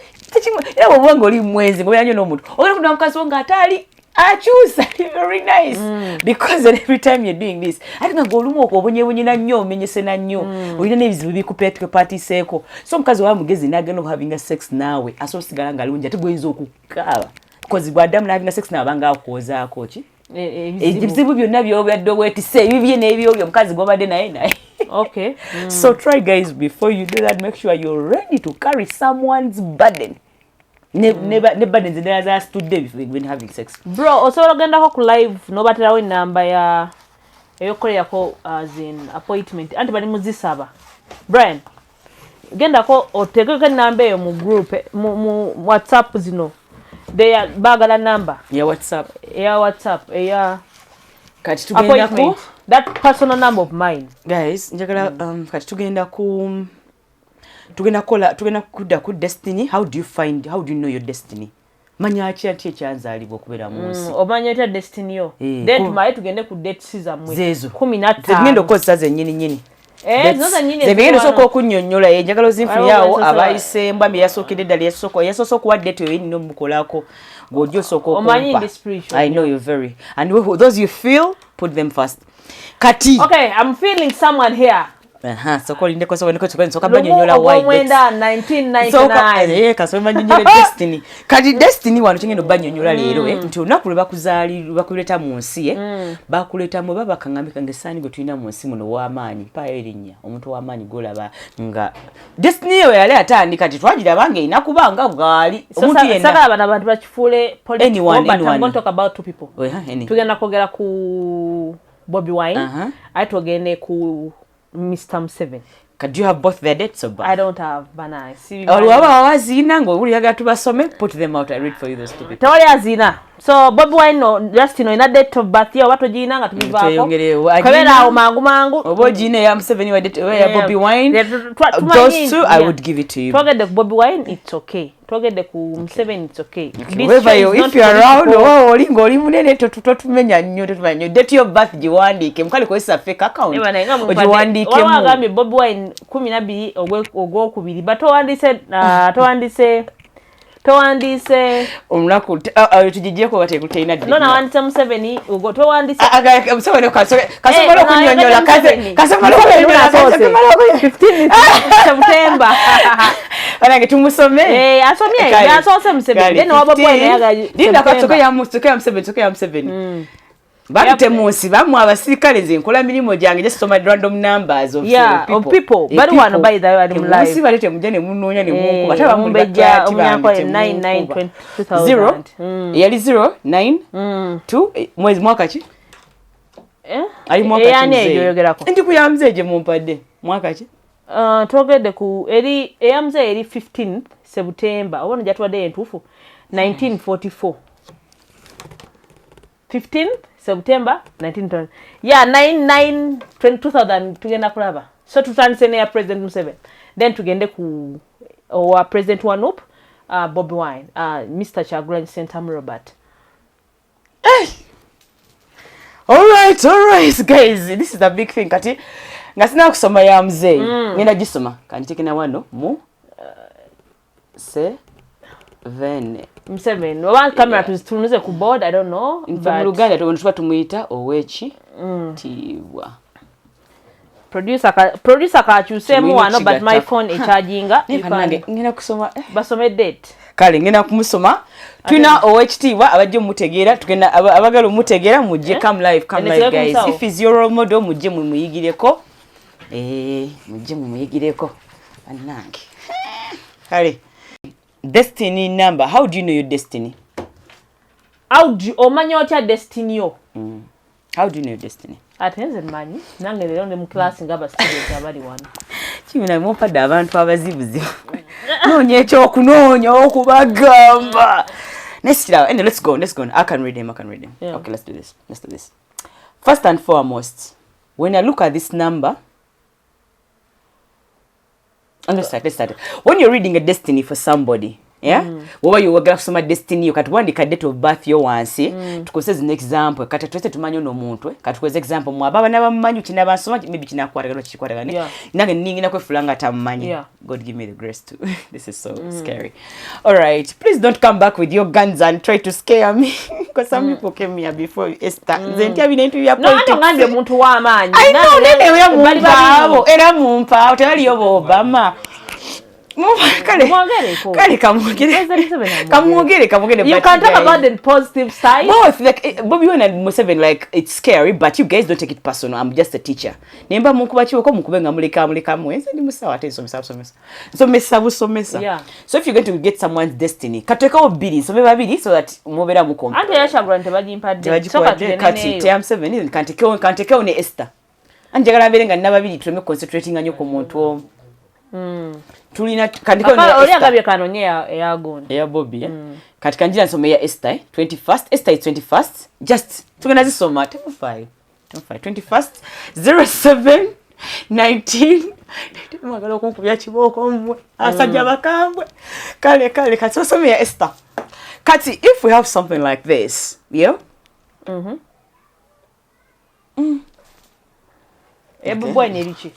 era obwanga oli mwezi ngoba yanyo n'omuntu ogenda kuna mukazi wonga atali achusa very nice because every time you're doing this I think ngolumu okobonyebonye na nnyo menyese na nnyo olina nebizibu bikupetwe party seko so mukazi wa mugezi nageno having a sex nawe aso sigala ngalunja tegwenza okukaba because bwadamu having a sex na banga akoza kochi ebizibu byonna byobadde obwetise ebibye n'ebyo byo mukazi gobadde naye okay so try guys before you do that make sure you're ready to carry someone's burden. Never did as today when having sex. Bro, osobola genda ko ku live no baterawo namba ya eyokolera ko as in appointment anti bali muzisaba. Brian, genda ko otegeke namba eyo mu group mu WhatsApp zino. They are bagala number. Yeah, WhatsApp. Yeah, WhatsApp. Yeah. Kati tugenda ko that personal number of mine. Guys, njagala kati tugenda ku tugenda kudda ku destiny. How do you know your destiny? Manya ati ekyanzalibwa okubeera mu nsi. Omanya ati destiny yo. Then tumaye tugende ku date season mwe. 15. Zigenda okozesa ze nyini. Zoza nyini. Zigenda soko kunnyonnyola njagala zinfu yawo abayise mbambi yasokede dali yasoso kuwa date yo yinno mukolako. Godyo soko omanyi the spiritual. I know you very. And those you feel, put them first. Kati. Okay, I'm feeling someone here. So calling the question so kabanyonyola why mwenda 1999 so kasoma nyonyola destiny kati destiny wano kingendo banyonyola lero nti onaku bakuleta mu nsi bakuleta mu baba kangambika ngesani go tulina mu nsi muno w'amaanyi pa erinya omuntu w'amaanyi golaba nga destiny yo yali atandika kati twagira bange inakubanga bwali omuntu yenna saka abantu bakifule political but I'm going to talk about two people tugenda kogera ku Bobby Wine atogene ku Mr. M7. Could you have both their dates of birth? I don't have, but I see. Put them out. I read for you those two people. Tell Azina. So Bobby Wine no just in a date of birth here. What to Gina got to give back? Kavera mangu. Obo Gina M7 you date Bobby Wine. Those two I would give it to you. Forget the Bobby Wine, it's okay. Forget the M7, it's okay. If you're around, oli munene totumenya nnyo totumenya date of birth giwandike mukali kwesa fake account. Giwandike mu. Owagambe Bobby Wine 12 ogwokubiri but towandise omulaku tujijje ko bate kuteina date. No na wandise M7 ugo towandise. Musabone kasobola okunyonyola kasobola okunyonyola 15 September. Wanange tumusome asomye yasose M7 then wabo boy yaga dinda katsoke ya M7 Bakute munsi bamwe abasirikale zenkola milimo jange just some random numbers of people but one by the way live munsi balete mujane munonya ne munku bataba mu beja omyako 99 2000 yali 092 mwezi mwaka ki ali mwaka ki yani yogerako ndi kuyamzeje mumpadde mwaka ki togede ku eri eyamze eri 15 September obona jatwadde entufu 1944 15 September 1920. Yeah, 99 2000 tugenda kulaba so tutandise ne ya president Museveni then tugende ku or president Wanup Bobby Wine Mr. Chagulanyi Sentamu Robert. All right guys, this is a big thing kati ngasina kusoma ya mzee ngenda gisoma kanti kina wano mu Museveni oba camera tuzitunuze ku board I don't know but Uganda tugonshwa tumuita owechi tiwa producer ka chusemu wano but my phone echarginga ngenda kusoma basome date kale ngenda kumusoma tuna OHT abajje mutegeera tugenda abagalo mutegeera mujje come live guys if is your role model mujje muyigireko mujje muyigireko anange kale destiny number. How do you know your destiny? How do you omanya otya destiny yo? How do you know your destiny? Atenze manyi nange lero ndi mu class ngaba students abali wano. Kimina mumpadde abantu abazibuzibu. Noonya ekyokunoonya okubagamba. Let's go. I can read him. Yeah. Okay, let's do this. First and foremost, when I look at this number, and let's start. When you're reading a destiny for somebody, yeah, woba you wagala kusoma destiny kati wandika date of birth yo wansi tukozese an example kati twese tumanyo no muntu kati tukozese example mwaba na bamanyu kina bansoma maybe kina kwatagala kikwatagane nange ningina kwefulanga tamanyi. God give me the grace to this is so scary. All right, please don't come back with your guns and try to scare me because some people came here before Esther zentia bintu ya politics no ngande muntu wa amanyi I know nene we mumpa era mumpa otali yobo Obama Kale kamugere you can talk about the positive side both like Bobby Wine and Museveni like it's scary but you guys don't take it personal. I'm just a teacher nemba munkuba chiwo ko mukubenga muleka mwenze ndi musawa ate somesa yeah. So if you're going to get someone's destiny kateka obiri so babiri so that mubera mukompa ante yashagura ntebajimpadde so kati TM7 kanteke ne Esther anjagala berenga nababiri tuleme concentrating anyo ku muntu tulina kandiko ne oli agabye kanonye ya Gonda ya Bobby katika njira nsome ya Esther 21st Esther is 21st just tugenda zisoma 21st 07 19 magalo kunkubya kiboko mwe asajja bakambwe kale kati nsome ya Esther kati if we have something like this yeah ebu bwana erichi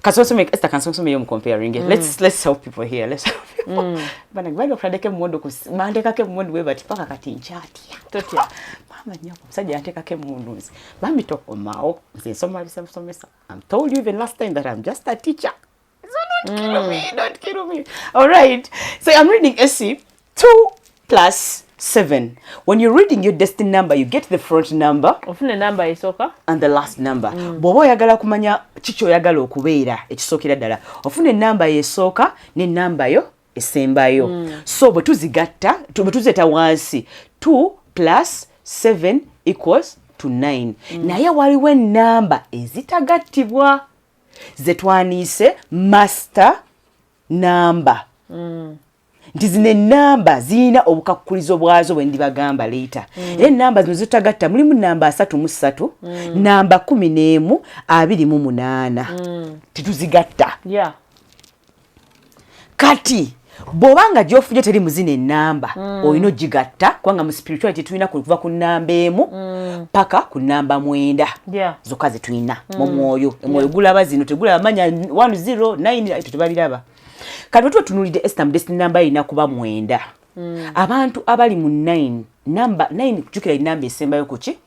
Kaso make Esther can me comparing it. Let's help people here. Let's help people. Bana gwalo kradeke mwondo mandeka ke mwondo we bati paka kati nchati. Totya. Mama nyako msaje anteka ke mwondo. Bami toko mao. Somesa. I'm told you even last time that I'm just a teacher. So don't kill me. All right. So I'm reading SC 2 plus 7. When you're reading your destiny number, you get the front number. Ofune number isoka. And the last number. Bobo yagala kumanya chicho yagala okubeera ekisokera ddala. Ofune number yesoka ne number yo esemba yo. So bwe tuzigatta, bwe tuzeta wansi 2 plus 7 equals to 9. Naye waliwo number ezitagattibwa zetwanise master number. Nti zine namba zina obukakkulizo bwazo bwe ndibagamba later. Namba zino zitagatta mulimu namba 33, namba 11, 28. Tituzigatta. Yeah. Kati bobanga gyofuje teri muzine namba oyino gigatta kwanga mu spirituality tuina kuva ku namba emu paka ku namba 9. Yeah. Zokaze tuina mu mwoyo gulaba zino tegula amanya 109 tutubaliraba. Kati tunulide Esther destiny number ina kuba 9. Abantu abali mu 9 number 9 kujukira inamba esembayo kuki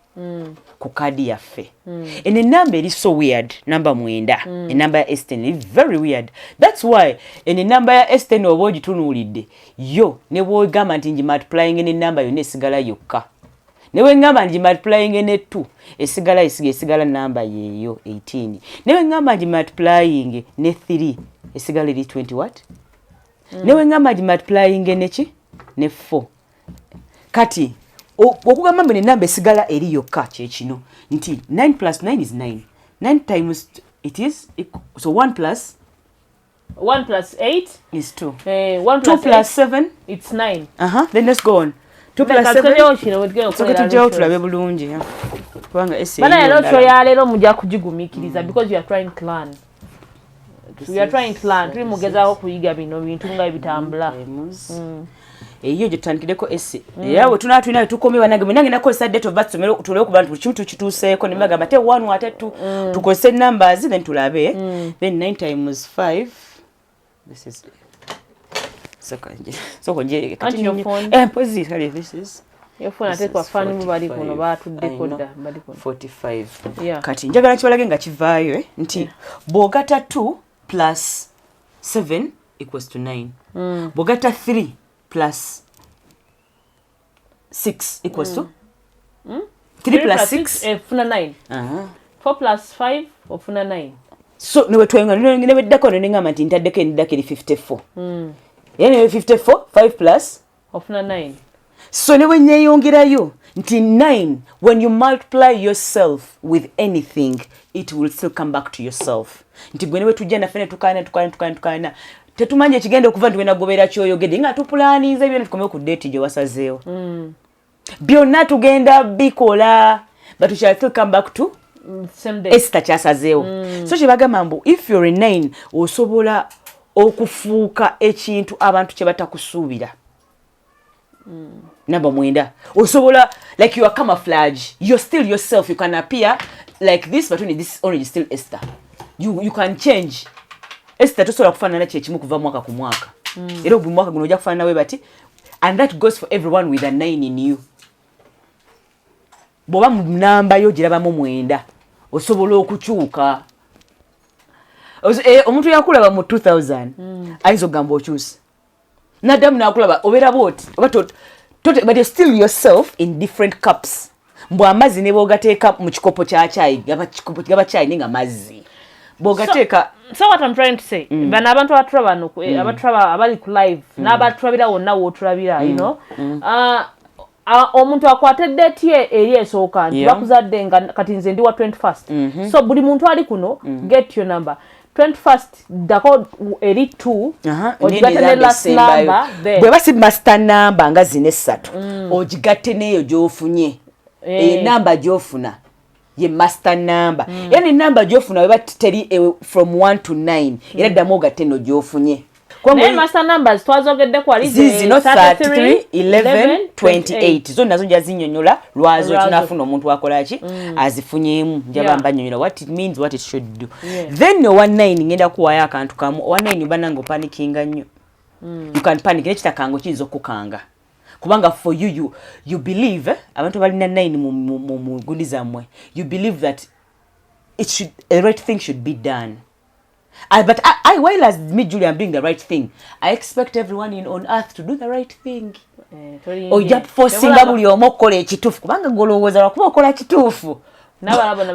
ku kadi yaffe. And the number is so weird. Number 9. A number Esther is very weird. That's why in the number Esther no boji tunulide yo ne bo gamba nti multiplying in number yo nesigala yokka. Newe ngamba nji multiplying ene 2 esigala number yeyo 18. Newe ngamba nji multiplying ne 3 esigala li 20 what? Newe ngamba nji multiplying ene ki ne 4. Kati okugamba mbe ne number esigala eri yokka kyekino nti 9 plus 9 is 9. 9 times it is so 1 plus 8 is 2. 1 plus 7 it's 9. Then let's go on. 2 plus 7 tulabe bulungi. kubanga ese bana lero ya lero mujja kujigumikiriza because you are trying to learn. We are trying to learn. Tuli mugezaako kuyiga bino bintu nga ebitambula. Eyo gye tutandikireko esse. Yawe tunatulina tukomye banange nange nakozesa date of birth tumero tuleko bantu kintu kituuseeko ne bagamba te 1 ate 2 tukozese numbers then tulabe then 9 times 5 this is so konje kati your phone pozi kale this is your phone ate kwa fani mu bali kuno batuddekodda bali kuno 45 kati njagala kibalage nga kivaayo nti bwogata 2 plus 7 equals to 9 bwogata 3 plus 6 equals to 3 plus 6 funa 9 4 plus 5 ofuna 9 so newe twenga newe dako nenga nti ntaddeko endako 54 yani 54 5 plus ofuna 9 so newe nyeyongerayo nti 9 when you multiply yourself with anything it will still come back to yourself nti gwe newe tujja nafene tukana tetumanye kigenda okuva nti wena gobera kyoyogedde nga tupulanize byonna tukomye ku date gye wasazeewo byonna tugenda bikola but we shall still come back to same day Esther kyasazeewo so kyebagamba mbu if you're a 9 osobola okufuuka ekintu abantu kye batakusuubira namba 9 osobola like you are camouflage you're still yourself you can appear like this but only this only still Esther you can change Esther tosobola kufaanana kyekimu kuva mwaka ku mwaka era buli mwaka guno ojja kufaanana we bati and that goes for everyone with a 9 in you bw'oba mu namba yo girabamu 9 osobola okukyuka omuntu yakulaba mu 2000 ayinza okugamba okyusa naddamu nakulaba obeera bwoti but you're still yourself in different cups mbw amazzi ne boogateeka mu kikopo kya chai gaba chai nenga mazzi boogateeka so what I'm trying to say bana abantu abatraba no abatraba abali ku live n'abatrabira wonna wotrabira you know omuntu akwate date ye eri esooka nti bakuzadde nga kati nze ndi wa 21st so buli muntu ali kuno get your number 21st dako eri 2 ojigatte ne last number bwe basi master number nga zine 3 ojigatte neyo gyofunye namba gyofuna ye master number yani number gyofuna we bateri from 1 to 9 era ddamu ogatte no gyofunye naye master numbers twazogedde ku ali zino 33 11 28 zo nazo nja zinnyonnyola lwazo tunafuna omuntu akolaki azifunyemu njabamba nnyonnyola what it means what it should do then no 19 ngenda kuwayo akantu kamu 19 banango panikinga nnyo you can panic nekitakanga kiyinza okukanga kubanga for you believe abantu balina 9 mu gundi zammwe you believe that a right thing should be done. But I, while as me, Julie, I'm doing the right thing, I expect everyone on earth to do the right thing. Oja forcinga buli omu okukola ekituufu kubanga golowooza lwakuba okola kituufu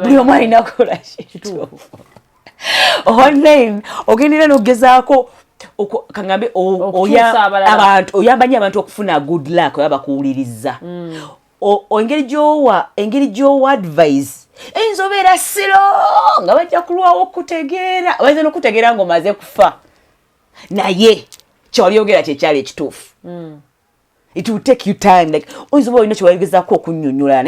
buli omu alina kukola kituufu online ogendera n'ogezaako kangambe oyamba nnyo abantu okufuna good luck oba bakuwuliriza engeri gy'owa advice eyinza obeera siro nga bajja kulwawo okutegeera bayinza n'okutegeera ng'omaze kufa naye kyewali yogera kyekyali ekituufu it will take you time like oyinza oba olina kyewayogezaako okunnyonnyola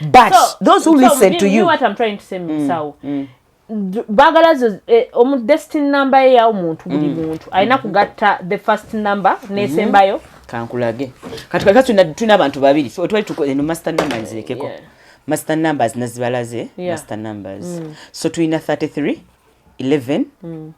but those who listen to you what I'm trying to say Musawo bagala destiny number ya omuntu buli muntu alina kugatta the first number nesembayo kankulage kati tulina abantu babiri so twali tukoze master numbers nzirikeko master numbers nazibalaze master numbers so tulina 33 11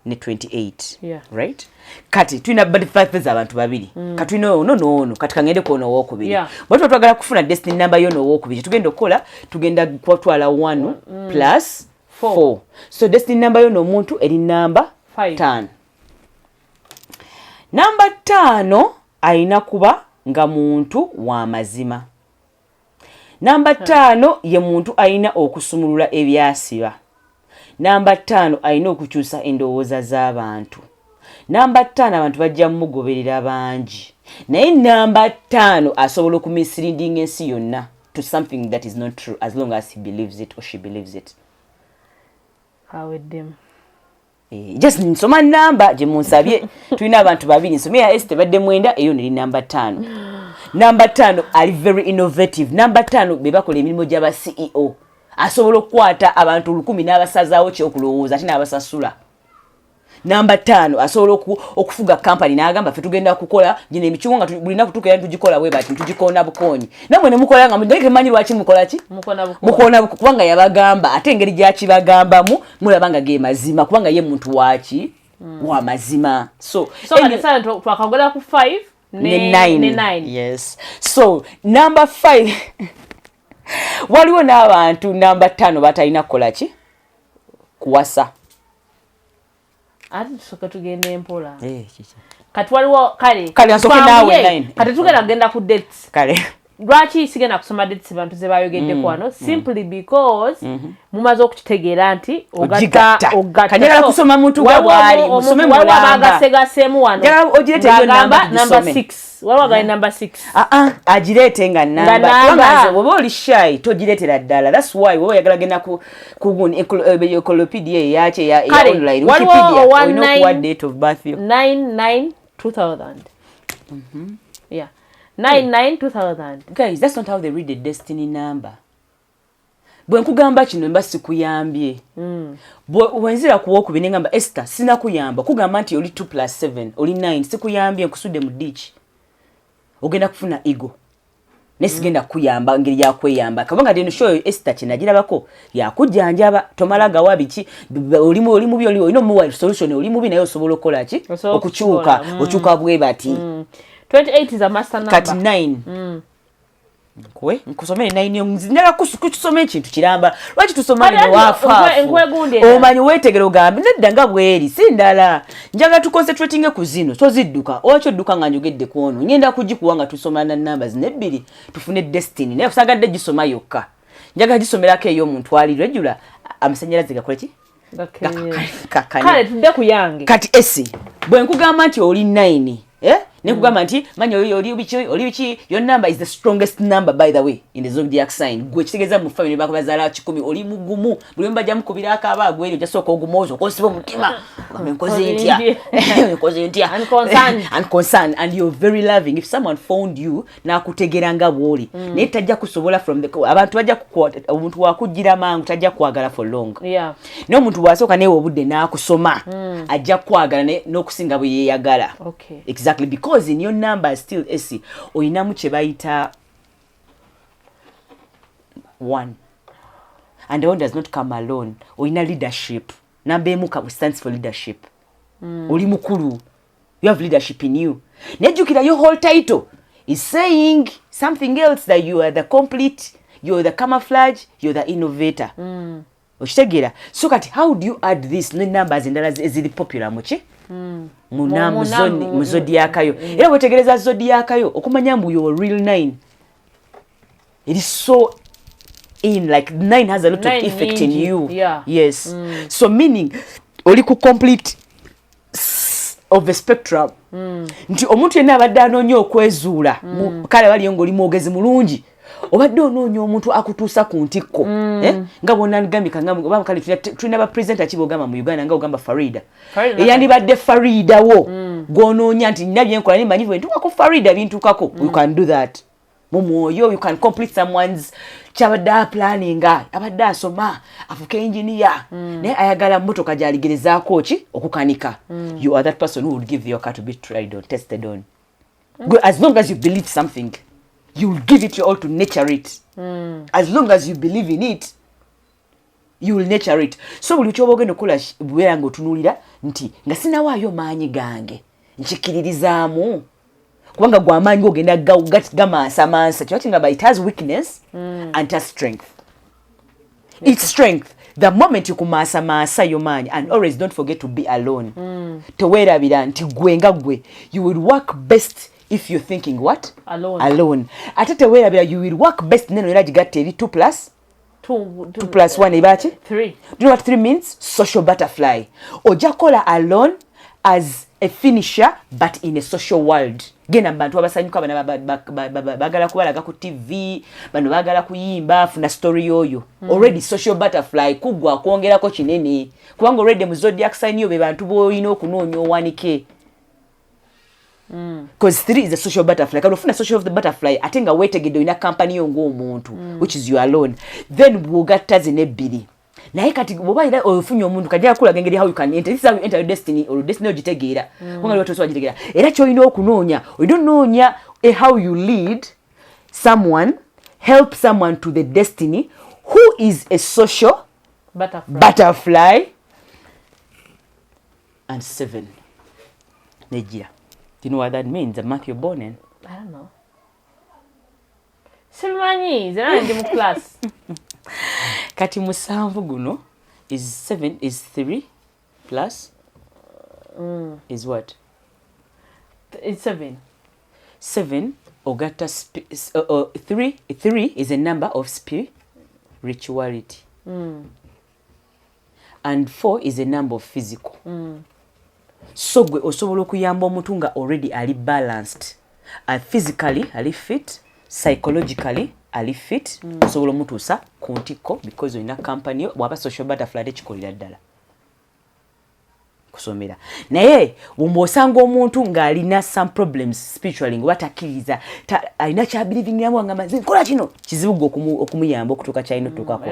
ne 28 right kati tulina body factors abantu babiri kati tulina ono kati kangende kono wokubiri bwatu twagala kufuna destiny number yo no wokubiri tugenda okola tugenda kwatwala 1 plus 4 so destiny number yo no muntu eri number 5 number 5 aina kuba nga muntu wa mazima number 5 ye muntu aina okusumulula ebyasiba number 5 aina okukyusa endowooza z'abantu number 5 abantu bajja mugoberera bangi naye number 5 asobola okumisleading ensi yonna to something that is not true as long as he believes it or she believes it. How with them? Just nsoma number je munsabye tulina abantu babiri nsomya Esther badde mwenda eyo nili number 5 Number 5 ali very innovative. Number 5 bebakola emirimu gy'aba CEO. Asobola okukwata abantu 10 n'abasazaawo kyokulowooza ate n'abasasula. Number 5 asobola okufuga company n'agamba ffe tugenda kukola gino emikingo nga bulina kutuukira tugikola bwe bati tugikoona bukoonyi. Namwe ne mukola nga mudde manyi lwaki mukola ki? Mukoona kubanga yabagamba ate engeri gyakibagambamu mulaba nga ge mazima kubanga ye muntu waki wa mazima. So twakagula ku 5 ne 9. Yes. So number 5 waliwo n'abantu number 5 batalina kukola ki? Kuwasa. Ati tusoka tugenda empola. Chichi. Kati waliwo kale nsoke nawe 9. Kati tugenda kugenda ku dates. Kale. Lwaki sigenda kusoma dates bantu ze bayogedde kwano simply because mumaze okukitegeera nti ogatta kanyala kusoma muntu gwali musome mulamba bagasegasemu wano ogirete yo number 6 waliwo gali number 6 agirete nga namba woba oli shy togiretera ddala that's why woba yagala genda ku encyclopedia yache ya online Wikipedia what date of birth 9/9/2000 yeah 9/9/2000. Guys, that's not how they read the destiny number. Bwe nkugamba kino mba sikuyambye. Bwe wenzira kuwoku binengamba Esther sina kuyamba kugamba nti oli 2+7 oli 9 sikuyambye nkusudde mu ditch. Ogenda kufuna ego. Nesigenda kuyamba ngeri ya kweyamba. Kabanga deno show Esther kinagirabako yakujjanjaba tomalaga wabiki oli mu byoli olino mu solution oli mu binayo osobola okola ki okuchuka ochuka bwe bati. 28 is a master number. Kati 9. Kwe nkusomere 9 njala kusoma ekintu kiramba. Lwaki tusomane ne wafa? Omanyi wetegero gambe nedda nga bweri sindala. Njaga tu concentrating ku zino. So zidduka. Ocho dduka nga njogedde kuono. Ngenda kugikuwanga tusomana numbers nebbiri tufune destiny. Naye kusagadde gisoma yokka. Njaga gisomerako eyo omuntu ali regular amasanyalaze gakole ki? Kale tudde ku yange. Kati esi bwe nkugamba nti oli 9 nekugamba nti manyi oli bichi your number is the strongest number by the way in the zodiac sign gwe kitegeza mu family bako bazala 10 oli mugumu buli mbajja mukubira akaba agweri jasoka ogumozo konsibo mutima nkoze ntia unconcerned and you're very loving if someone found you na kutegeranga bwoli ne tajja kusobola from the abantu bajja omuntu wakugira mangu tajja kwagala for long no muntu wasoka newe obudde na kusoma ajja kwagala n'okusinga bwe yeyagala exactly because in your number still AC oyinamu kye bayita 1 and the one does not come alone oyina leadership number emu stands for leadership oli mukulu you have leadership in you nejukira your whole title is saying something else that you are the complete you're the camouflage you're the innovator okitegera so kati how do you add this no numbers endala ezili popular muki mu zodiac yo era wetegereza zodiac yo okumanya mbu your real 9 it is so in like 9 has a lot of effect in you yes so meaning oli ku complete of the spectrum nti omuntu yenna abadde anoonya okwezuula kale waliyo ng'oli mwogezi mulungi obadde onoonya omuntu akutuusa ku ntikko nga bonna ngambika nga kale tulina bapresenta ki bogamba mu Uganda nga ogamba Farida eyandibadde Farida wo gw'onoonya nti nina byenkola nimanyi bwe ntuuka ku Farida bintuukako you can do that mu mwoyo you can complete someone's kyabadde planninga abadde asoma afuka engineer naye ayagala mmotoka gyaligerezaako ki okukanika you are that person who would give your car to be tried or tested on as long as you believe something you will give it your all to nurture it as long as you believe in it you will nurture it so buli kyoba ogenda okukola bubeera ng'otunuulira nti nga sinawaayo maanyi gange nkikiririzaamu kubanga gw'amaanyi g'ogenda gamansa kyoti nga it has weakness and has strength its strength the moment you kumansa yo maanyi and always don't forget to be alone teweerabira nti gwe nga gwe you will work best if you're thinking what alone ate teweerabira you will work best neno era gigatta eri 2 plus 1 ebaaki 3 do you know what 3 means social butterfly ojja kola alone as a finisher but in a social world genda bantu abasanyuka bana bagala kubalaga ku TV bano bagala kuyimba funa story yoyo already social butterfly kugwa kwongerako kinene kubanga already mu zodiac sign yo be bantu boyina okunoonya owanike because 3 is a social butterfly. Kano funa social of the butterfly atenga wetegedde ina company yo ng'omuntu which is you alone, then bwogatta zine bbiri. Naye kati bwoba ira ofunye omuntu kajja kulaga engeri how you can enter. This is how you enter your destiny or destiny ogitegeera. Wanga lwatu so ogitegeera. Era kyolina okunoonya. Odonoonya how you lead someone, help someone to the destiny who is a social butterfly. And 7. Nejira. Do you know what that means? The month you're born in? I don't know. Simanyi, zena ndi mu class. Kati musanvu guno is 7 is 3 plus is what? It's 7. 7 ogata 3 is a number of spirituality. And 4 is a number of physical. So gwe osobola okuyamba omuntu nga already ali balanced. Physically ali fit, psychologically ali fit. Osobola omutuusa ku ntiko because olina company bwaba social butterfly tekikolera ddala kusomera. Naye bw'osanga omuntu ng'alina some problems spiritually nga batakkiriza alina kyabilivingamu nga maze nkola kino kizibu gwe okumuyamba okutuuka kyalina otuukako.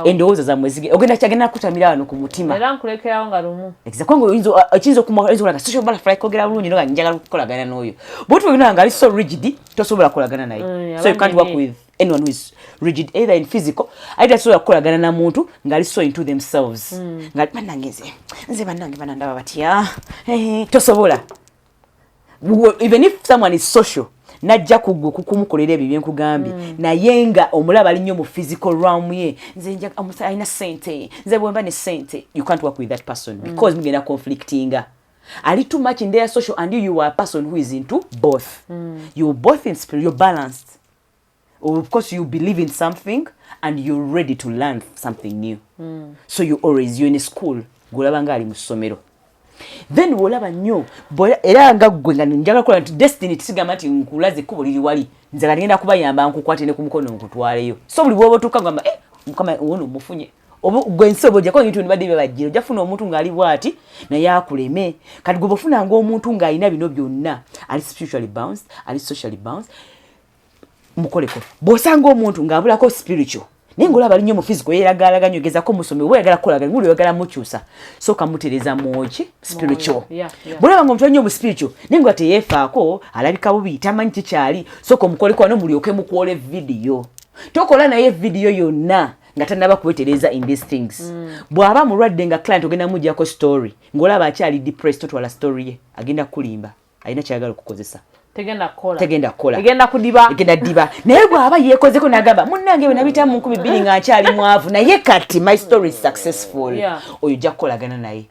Endowooza zammwe ogenda kyagenda kutamira wano ku mutima. Era nkulekerawo nga lumu. Exactly. Kwangu oyinza okulaga social butterfly kogera bulungi nga njagala kukolagana n'oyo. Bw'otu olina nga ali so rigid tosobola kukolagana naye. So you can't work with anyone who is rigid either in physical either so yakolagana na muntu ngali so into themselves ngali banangeze nze banange banandaba batya tosobola. Even if someone is social najja kukumukolera ebyo byenkugambye naye nga omulaba ali nnyo mu physical realm ye nze nja alina sente nze bwemba ne sente, you can't work with that person because mugenda conflictinga. A little much in their social and you are a person who is into both. You're both in spirit, you're balanced. Of course, you believe in something and you're ready to learn something new. So you're in a school. Then wolaba nnyo era nga gwe nga njagala kola nti destiny tisigamba nti nkulaze kubo liri wali nze ngenda kubayamba nkukwate ne ku mukono nkutwaleyo. So buli bwoba otuuka ngamba mukama wono mufunye gwe nsi obojja ko ebintu nibadde bibajjira ojja funa omuntu ng'ali bw'ati naye akuleme. Kati gwe bofunanga omuntu ng'alina bino byonna ali spiritually bounced ali socially bounced mukoleko. Bw'osanga omuntu ng'abulako spiritual naye ng'olaba ali nnyo mu physical yeeragalaganya ogezako musome oba oyagala kukolagana ng'oli oyagala mukyusa sooka mutereeza mwoki spiritual. Bw'olaba ng'omuntu nnyo mu spiritual naye nga teyeefaako alabika bubi tamanyi kikyali sooka omukoleko wano mulyoke mukwola vidiyo. Tokola naye vidiyo yonna nga tanaba kuwetereza in these things. Bw'aba mulwadde nga client ogenda mujjako story ng'olaba akyali depressed totwala story ye agenda kulimba alina kyayagala okukozesa. Tegenda kola. Egenda diba. Naye bw'aba yeekozeko n'agamba munnange bwe nabita mu 2022 nga akyali mwavu naye kati my story is successful. Oyo ojja kukolagana naye.